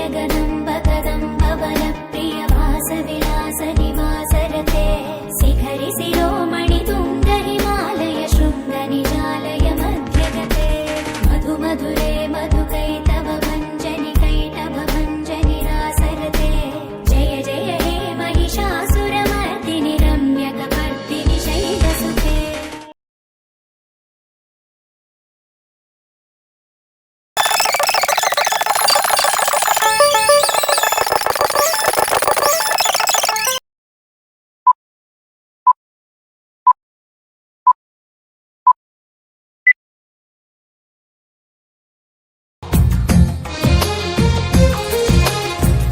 जगदम्ब कदम्ब वनप्रिय वासविलास निवासरते शिखरि शिरोमणि तुङ्ग हिमालय शृङ्ग निजालय मध्यगते मधु मधुरे मधुकैटभ भञ्जनि कैटभ भञ्जनि रासरते जय जय हे महिषासुरमर्दिनि रम्यकपर्दिनि शैलसुते।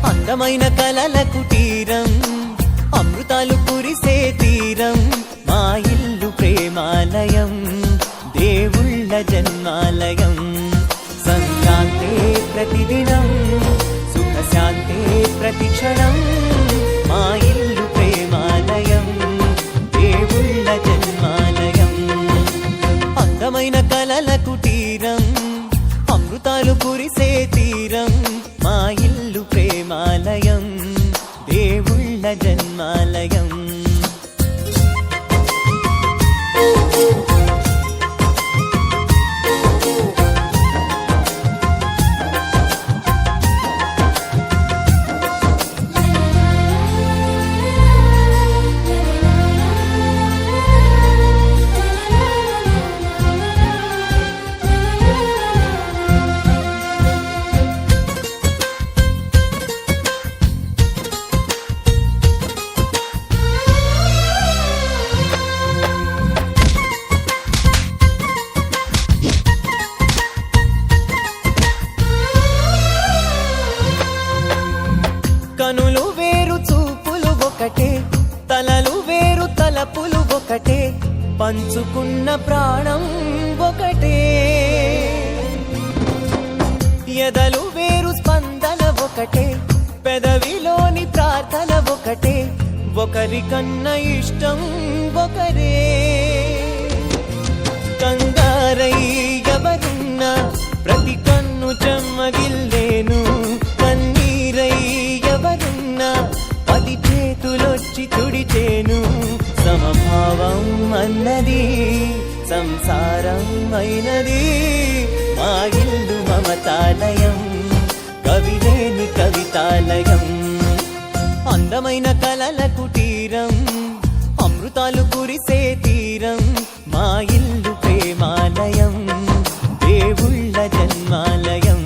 అందమైన కలల కుటీరం అమృతాలు కురిసే తీరం మా ఇల్లు ప్రేమాలయం దేవుళ్ళ జన్మాలయం సంక్రాంతే ప్రతిదినం సుఖశాంతే ప్రతిక్షణం మా ఇల్లు ప్రేమాలయం దేవుళ్ళ జన్మాలయం అందమైన కలల కుటీరం అమృతాలు కురిసే తీరం మా ఇల్లు ప్రేమాలయం దేవుళ్ళ జన్మాలయం కనులు వేరు చూపులు ఒకటే తలలు వేరు తలపులు ఒకటే పంచుకున్న ప్రాణం ఒకటే ఎదలు వేరు స్పందన ఒకటే పెదవిలోని ప్రార్థన ఒకటే ఒకరికన్నా ఇష్టం ఒకరే కంగారై ఎవరున్నా ప్రతి కన్ను చెమ్మగిల్లేను కన్నీరై ఎవరున్నా 10 చేతులొచ్చి తుడిచేను సమభావం అన్నది సంసారం అయినది మా ఇల్లు మమతాలయం కవిలేని కవితాలయం అందమైన కలల కుటీరం అమృతాలు కురిసే తీరం మా ఇల్లు ప్రేమాలయం దేవుళ్ళ జన్మాలయం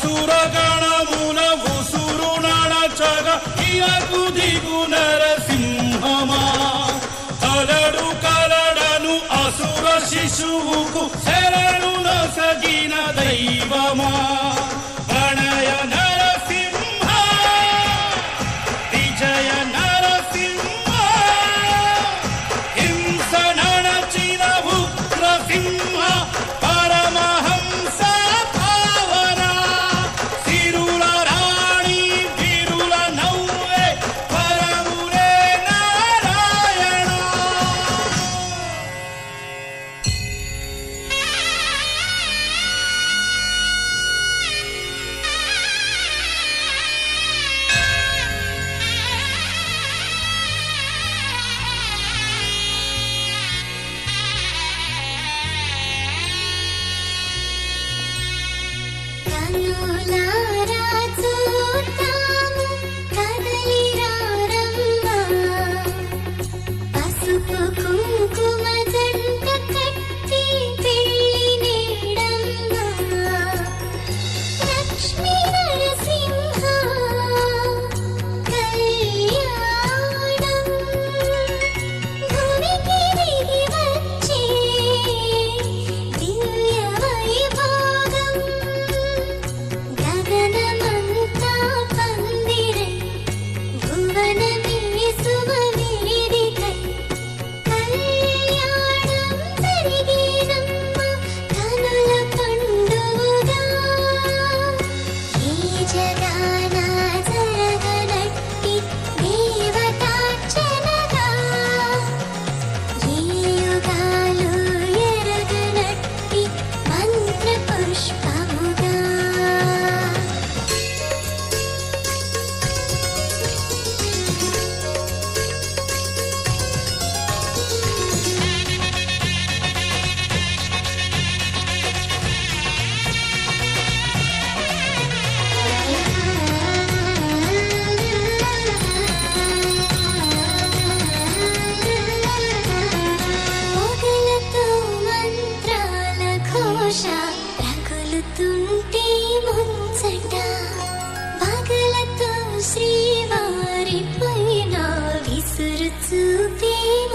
అసురగణమున ఉసురు నడచగా ఇయకు దిగు నరసింహమా కలడు కలడను అసుర శిశువుకు శరణు నొసగిన దైవమా ప్రణయ నరసింహ విజయ నరసింహ హింస నడచిన ఉగ్రసింహ పరమహంస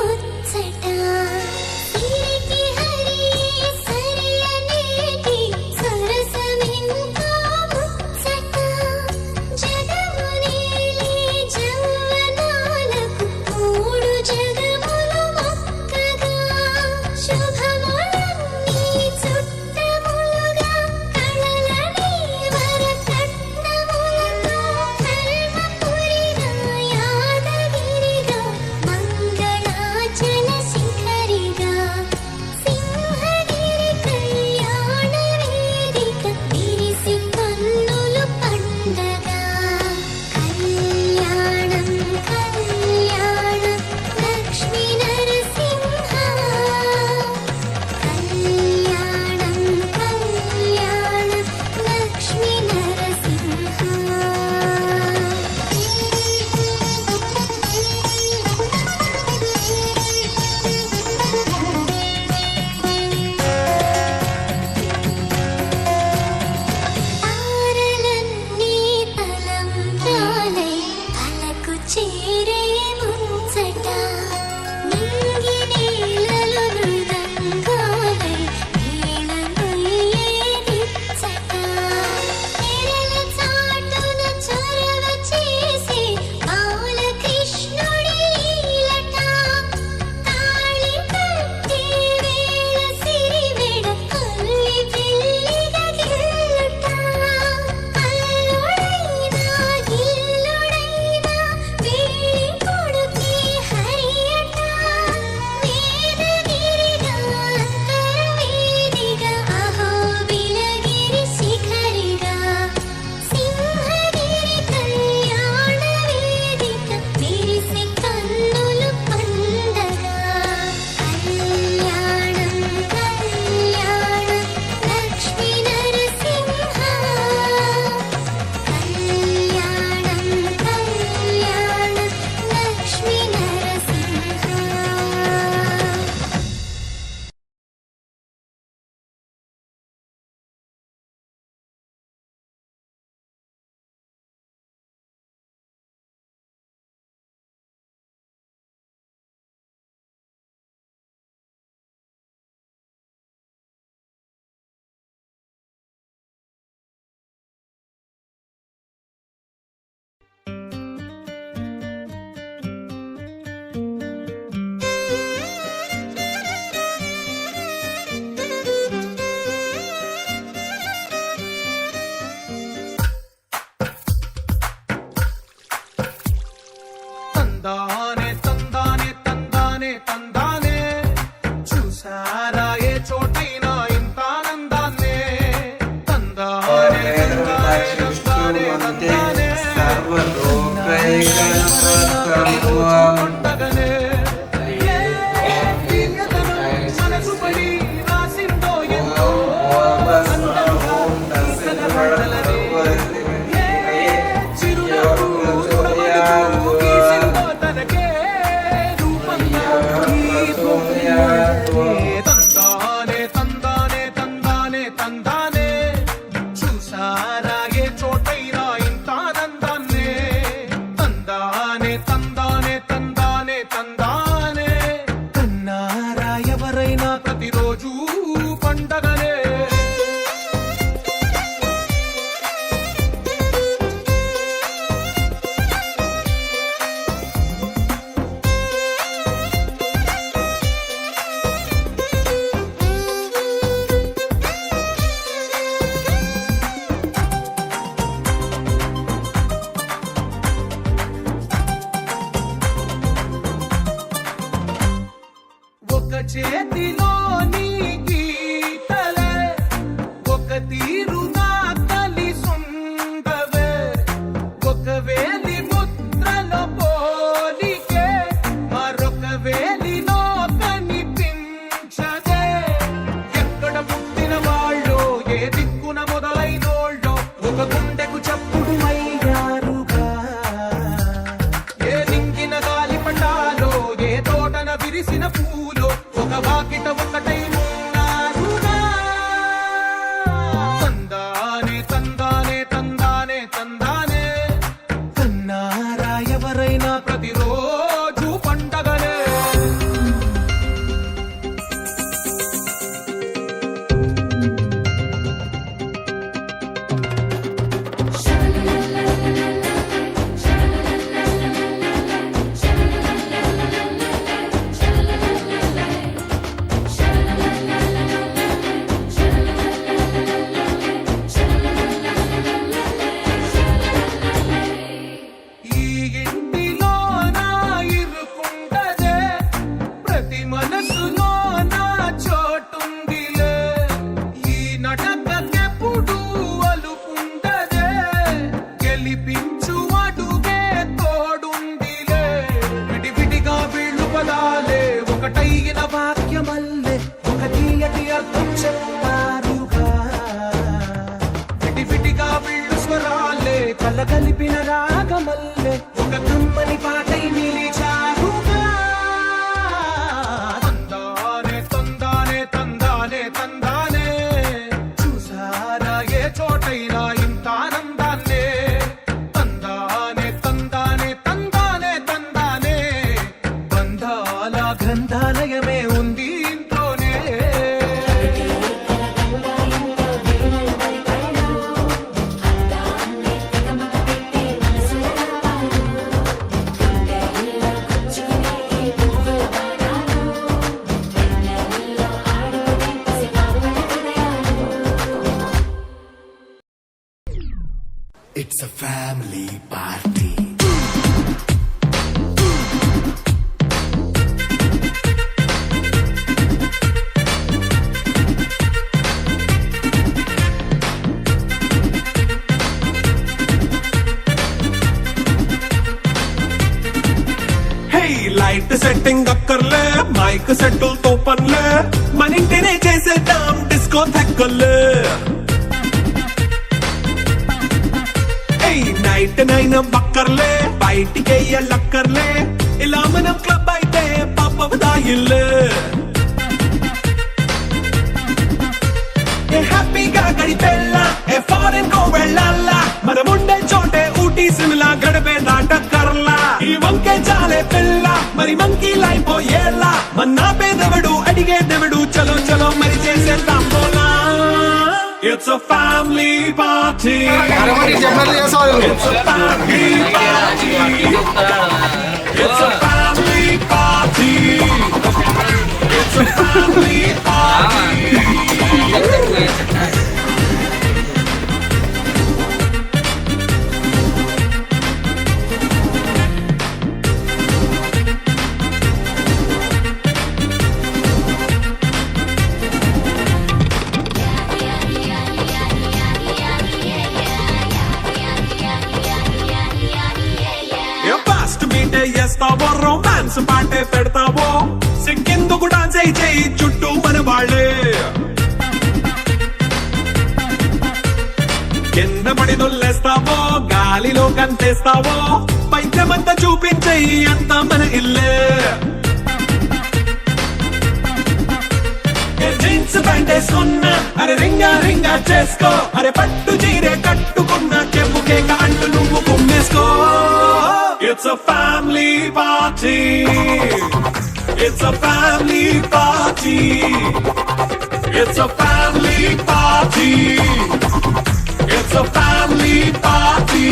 ముచ్చట సిరికి హరియే సరియనేటి సరసమింకా ముచ్చట జగమునేలే జవ్వనాలకు మూడు జగములు మొక్కగా శుభములన్నీ చుట్టములుగా కళలని వరకట్నములతో ధర్మపురిగా యాదగిరిగా మంగళాచల శిఖరిగా సింహగిరి కళ్యాణ వేదిక విరిసి కన్నులు పండగ కళ్యాణం కళ్యాణం లక్ష్మీ నరసింహ కళ్యాణం కళ్యాణం లక్ష్మీ తారలన్నీ తలంబ్రాలై తలకు చేరే ముచ్చట నింగి నేలలో మృదంగాలై వీణమయ్యే నిచ్చట తెరల చాటున చొరవ చేసే బాలకృష్ణుడి లీలట తాళి కట్టే వేళ సిరివెడ అల్లి పిల్లిగా గిల్లుట అల్లుడైనా గిల్లుడైనా వేళి కొడుకే హరియట వేదగిరిగా అంతర్వేదిగా అహోబిలగిరి శిఖరిగా సింహగిరి కళ్యాణ వేదిక విరిసి కన్నులు పండగ కళ్యాణం కళ్యాణం లక్ష్మీ నరసింహ కళ్యాణం కళ్యాణం లక్ష్మీ నరసింహ తందానే తందానే తందానే తందానే చూసారా ఏ చోటైనా ఇంత ఆనందాన్నే తందానే తందానే తందానే తందానే పండగనే ఏ తీయదనం మనసుపై రాసిందో ఎంతో అందంగా తీసగబడలనే ఏ చిరునవ్వు చూడబడుతూ గీసిందో తనకే రూపంగా ఈ భూమి. తందానే తందానే తందానే తందానే చూసారా ఏ చోటైనా ఇంత ఆనందాన్నే తందానే తందానే తందానే తందానే కన్నారా ఎవరైనా ప్రతిరోజు పండగనే ఒక చేతిలో నీ గీతలే ఒక తీరుగా కలిసుండవే ఒక వేలి ముద్రలో పోలికే మరొక వేలిలో కనిపించదే ఎక్కడ పుట్టిన వాళ్ళో ఏ దిక్కున మొదలైనోళ్ళో ఒక గుండెకు చప్పుడు అయ్యారుగా ఏ దింగిన గాలి పటాలో ఏ తోటన విరిసిన పూలో ఒక వాకిట ఒకటై ఉన్నారుగా తందానే తందానే తందానే తందానే కన్నారా ఎవరైనా ప్రతిరోజు పండగనే ఒకటైన వాక్యమల్లే ఒక తీయటి అర్థం చెప్తారుగా విటివిటిగా వీళ్ళు స్వరాలే కలగలిపిన రాగమల్లే ఒక కమ్మని పాటై నిలిచారుగా తందానే తందానే తందానే తందానే చూసారా ఏ చోటైనా ఇంత ఆనందాన్నే తందానే తందానే తందానే తందానే బంధాల గ్రంథాలయమే ఉంది ఇంట్లోనే It's a family party. Light setting అక్కర్లే మైక్ సెట్టులతో పనులే మన ఇంటినే చేసేద్దాం డిస్కో థెక్కర్లే నైట్ నైన్ బక్కర్లే బయటికి వెయ్యలక్కర్లే ఇలా మనం క్లబ్ అయితే పాప దాయిల్లే హ్యాపీగా గడిపెళ్ళ ఏ ఫారెన్ కో వెళ్ళాలా మనం ఉండే చోటే ఊటీ సిమ్లా గడిపే దాటక్కర్లా ఈ వంకే చాలే పిల్ల మరి మంకీ లైపోయేలా మన్నా పేదవడు అడిగేదెవడు చలో చలో మరి చేసేద్దాం పోలా It's a family party. It's a family party. It's a family party. It's a family party. చేస్తావో రొమాన్స్ పాటే పెడతావో సిగ్గెందుకు డాన్స్ అయి చేయి చుట్టూ మన వాళ్ళే కింద పడి దొల్లేస్తావో గాలిలో కంతేస్తావో పైద్యమంతా చూపించేయి అంతా మన ఇల్లే జీన్స్ ప్యాంట్ వేసుకున్నా అరే రింగా రింగా చేసుకో అరే పట్టు చీరే కట్టుకున్నా చెప్పుకే కాంటు నువ్వు కుమ్మేసుకో It's a family party. It's a family party. It's a family party. It's a family party.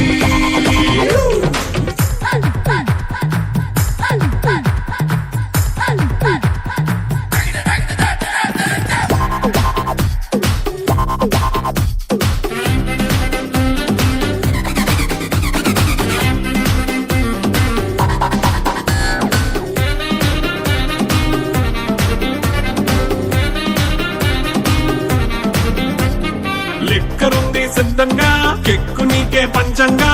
సిద్ధంగా కెక్కు నీకే పంచంగా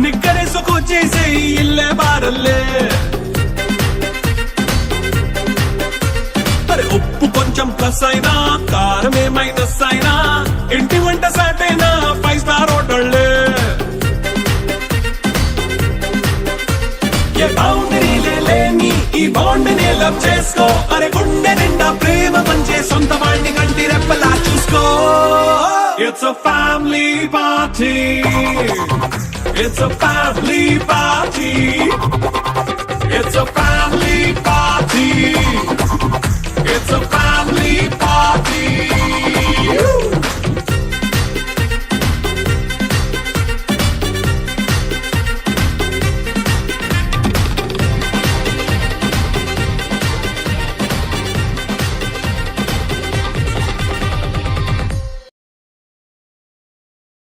నిక్కరేసుకు చేసే ఇల్లే బారల్లే అరే ఉప్పు కొంచెం ప్లస్ అయినా కారమే మైనస్ అయినా ఇంటి వంట సాటైనా 5 స్టార్ హోటళ్ళే ఏ బౌండరీలే లేని ఈ బాండ్ ని లవ్ చేసుకో అరే గుండె నిండా ప్రేమ పంచే సొంత వాడిని కంటి రెప్పలా చూసుకో It's a family party. It's a family party.